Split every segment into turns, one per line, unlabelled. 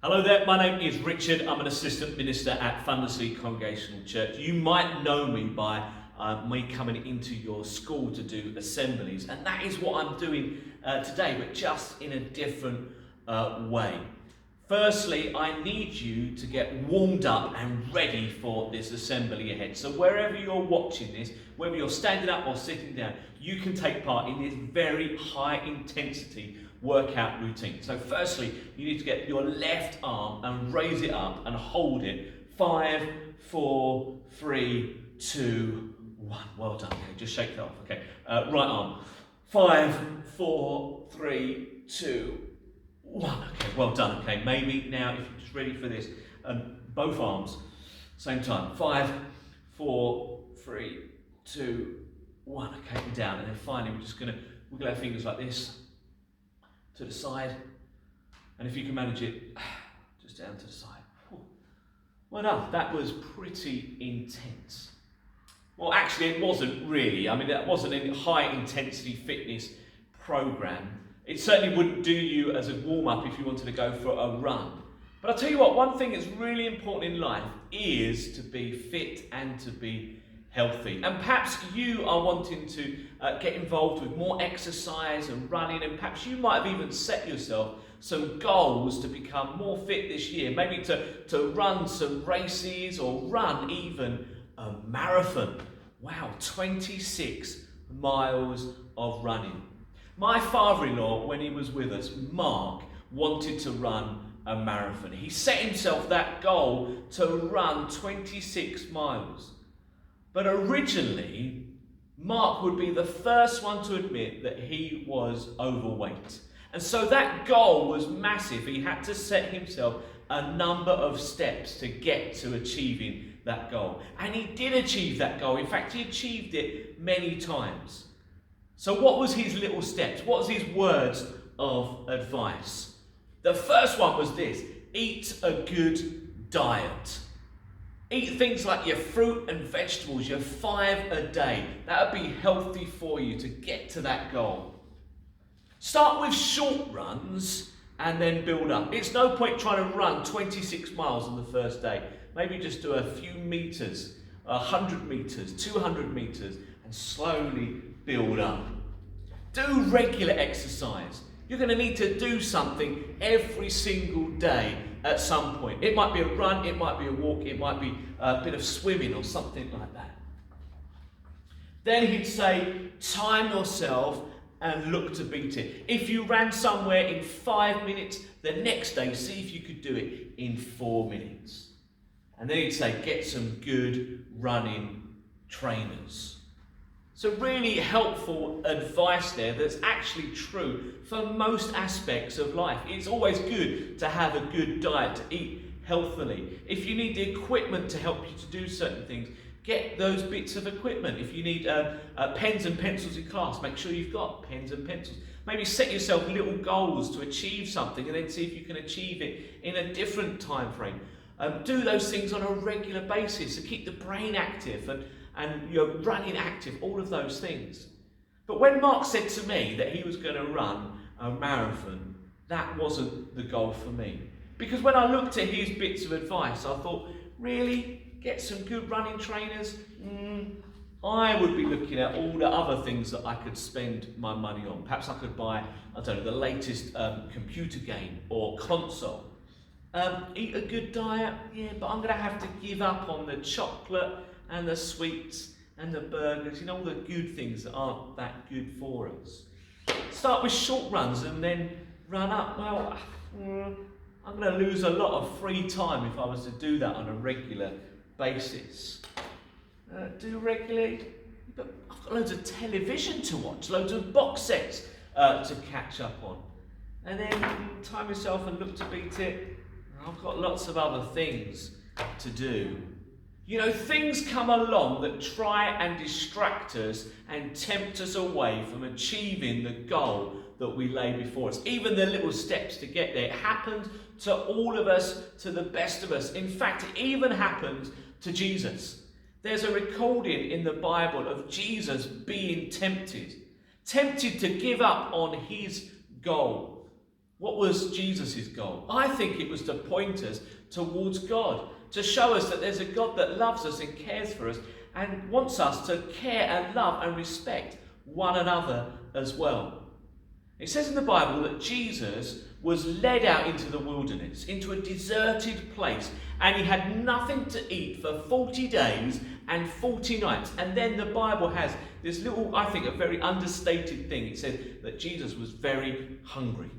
Hello there, my name is Richard. I'm an assistant minister at Thundersea Congregational Church. You might know me by me coming into your school to do assemblies, and that is what I'm doing today, but just in a different way. Firstly, I need you to get warmed up and ready for this assembly ahead. So wherever you're watching this, whether you're standing up or sitting down, you can take part in this very high intensity workout routine. So firstly, you need to get your left arm and raise it up and hold it. 5, 4, 3, 2, 1. Well done. Okay, just shake that off. Okay, right arm. 5, 4, 3, 2, 1. Okay, well done. Okay, maybe now if you're just ready for this, both arms, same time. 5, 4, 3, 2, 1. Okay, and down. And then finally, we're just going to wiggle our fingers like this to the side, and if you can manage it, just down to the side. Well done, that was pretty intense. Well, actually it wasn't really. I mean, that wasn't a high intensity fitness program. It certainly wouldn't do you as a warm-up if you wanted to go for a run. But I'll tell you what, one thing that's really important in life is to be fit and to be healthy. And perhaps you are wanting to get involved with more exercise and running, and perhaps you might have even set yourself some goals to become more fit this year, maybe to run some races or run even a marathon. Wow, 26 miles of running. My father-in-law, when he was with us, Mark, wanted to run a marathon. He set himself that goal to run 26 miles. But originally, Mark would be the first one to admit that he was overweight. And so that goal was massive. He had to set himself a number of steps to get to achieving that goal. And he did achieve that goal. In fact, he achieved it many times. So what was his little steps? What was his words of advice? The first one was this: eat a good diet. Eat things like your fruit and vegetables, your 5 a day. That would be healthy for you to get to that goal. Start with short runs and then build up. It's no point trying to run 26 miles on the first day. Maybe just do a few meters, 100 meters, 200 meters, and slowly build up. Do regular exercise. You're going to need to do something every single day at some point. It might be a run, it might be a walk, it might be a bit of swimming or something like that. Then he'd say, time yourself and look to beat it. If you ran somewhere in 5 minutes, the next day, see if you could do it in 4 minutes. And then he'd say, get some good running trainers. So really helpful advice there that's actually true for most aspects of life. It's always good to have a good diet, to eat healthily. If you need the equipment to help you to do certain things, get those bits of equipment. If you need pens and pencils in class, make sure you've got pens and pencils. Maybe set yourself little goals to achieve something and then see if you can achieve it in a different time frame. Do those things on a regular basis to keep the brain active and you're running active, all of those things. But when Mark said to me that he was going to run a marathon, that wasn't the goal for me. Because when I looked at his bits of advice, I thought, really? Get some good running trainers? I would be looking at all the other things that I could spend my money on. Perhaps I could buy, I don't know, the latest computer game or console. Eat a good diet? Yeah, but I'm going to have to give up on the chocolate and the sweets and the burgers, all the good things that aren't that good for us. Start with short runs and then run up. Well, I'm going to lose a lot of free time if I was to do that on a regular basis. Do regularly, but I've got loads of television to watch, loads of box sets to catch up on. And then time yourself and look to beat it. I've got lots of other things to do. Things come along that try and distract us and tempt us away from achieving the goal that we lay before us. Even the little steps to get there. It happened to all of us, to the best of us. In fact, it even happened to Jesus. There's a recording in the Bible of Jesus being tempted to give up on his goal. What was Jesus' goal? I think it was to point us towards God, to show us that there's a God that loves us and cares for us and wants us to care and love and respect one another as well. It says in the Bible that Jesus was led out into the wilderness, into a deserted place, and he had nothing to eat for 40 days and 40 nights. And then the Bible has this little, I think, a very understated thing. It says that Jesus was very hungry.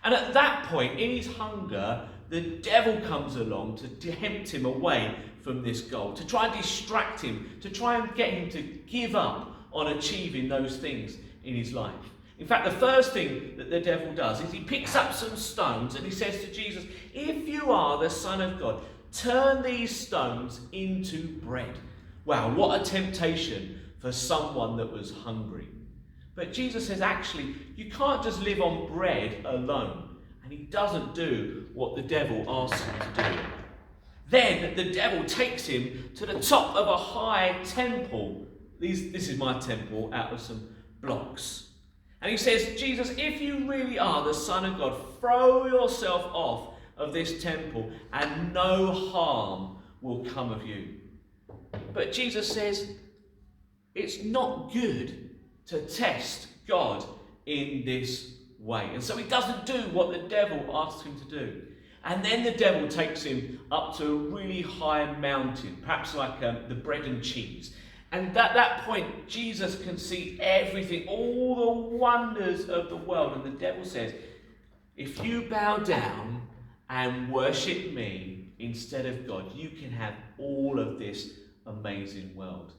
And at that point, in his hunger, the devil comes along to tempt him away from this goal, to try and distract him, to try and get him to give up on achieving those things in his life. In fact, the first thing that the devil does is he picks up some stones and he says to Jesus, if you are the Son of God, turn these stones into bread. Wow, what a temptation for someone that was hungry. But Jesus says, actually, you can't just live on bread alone. And he doesn't do what the devil asks him to do. Then the devil takes him to the top of a high temple. This is my temple, out of some blocks. And he says, Jesus, if you really are the Son of God, throw yourself off of this temple and no harm will come of you. But Jesus says, it's not good to test God in this way. And so he doesn't do what the devil asks him to do. And then the devil takes him up to a really high mountain, perhaps like the bread and cheese. And at that point, Jesus can see everything, all the wonders of the world. And the devil says, if you bow down and worship me instead of God, you can have all of this amazing world.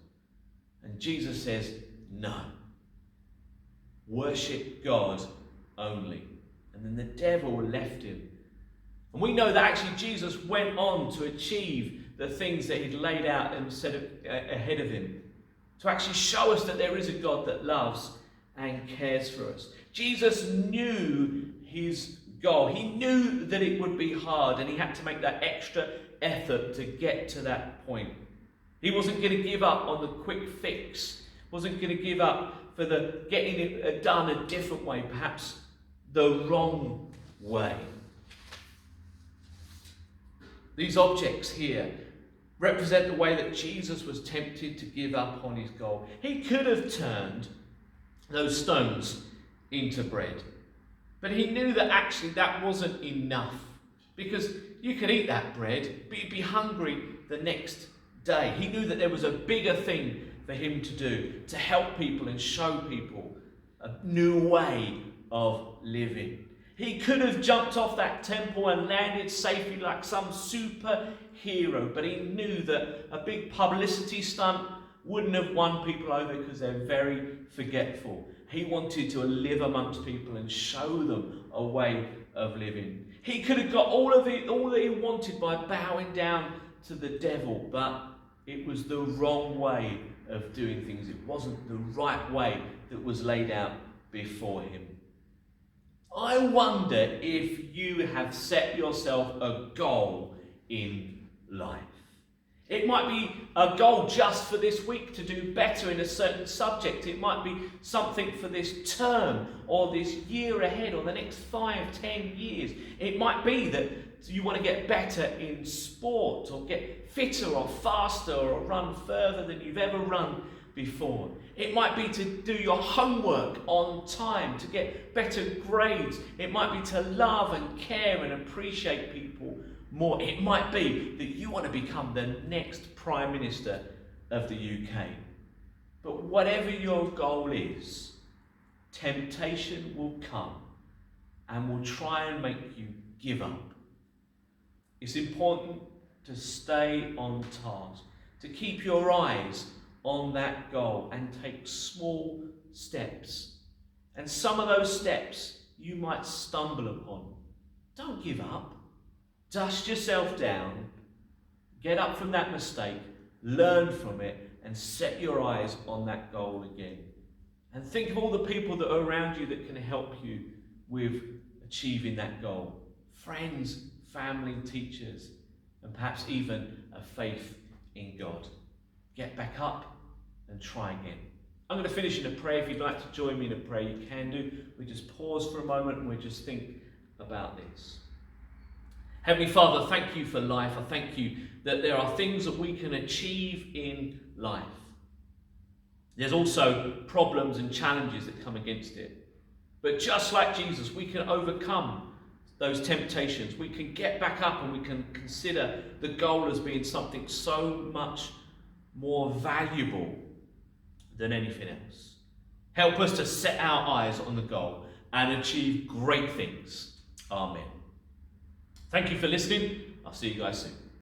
And Jesus says, no. Worship God only. And then the devil left him. And we know that actually Jesus went on to achieve the things that he'd laid out and set ahead of him, to actually show us that there is a God that loves and cares for us. Jesus knew his goal. He knew that it would be hard and he had to make that extra effort to get to that point. He wasn't going to give up on the quick fix. Wasn't going to give up for the getting it done a different way, perhaps the wrong way. These objects here represent the way that Jesus was tempted to give up on his goal. He could have turned those stones into bread, but he knew that actually that wasn't enough, because you could eat that bread, but you'd be hungry the next day. He knew that there was a bigger thing for him to do, to help people and show people a new way of living. He could have jumped off that temple and landed safely like some superhero, but he knew that a big publicity stunt wouldn't have won people over because they're very forgetful. He wanted to live amongst people and show them a way of living. He could have got all that he wanted by bowing down to the devil, but it was the wrong way of doing things. It wasn't the right way that was laid out before him. I wonder if you have set yourself a goal in life. It might be a goal just for this week to do better in a certain subject. It might be something for this term or this year ahead or the next 5-10 years. It might be that you want to get better in sport or get fitter or faster or run further than you've ever run before. It might be to do your homework on time, to get better grades. It might be to love and care and appreciate people more. It might be that you want to become the next Prime Minister of the UK. But whatever your goal is, temptation will come and will try and make you give up. It's important to stay on task, to keep your eyes on that goal and take small steps. And some of those steps you might stumble upon. Don't give up. Dust yourself down. Get up from that mistake. Learn from it and set your eyes on that goal again. And think of all the people that are around you that can help you with achieving that goal. Friends, family, teachers, and perhaps even a faith in God. Get back up and try again. I'm going to finish in a prayer. If you'd like to join me in a prayer, you can do. We just pause for a moment and we just think about this. Heavenly Father, thank you for life. I thank you that there are things that we can achieve in life. There's also problems and challenges that come against it. But just like Jesus, we can overcome those temptations. We can get back up and we can consider the goal as being something so much more valuable than anything else. Help us to set our eyes on the goal and achieve great things. Amen. Thank you for listening. I'll see you guys soon.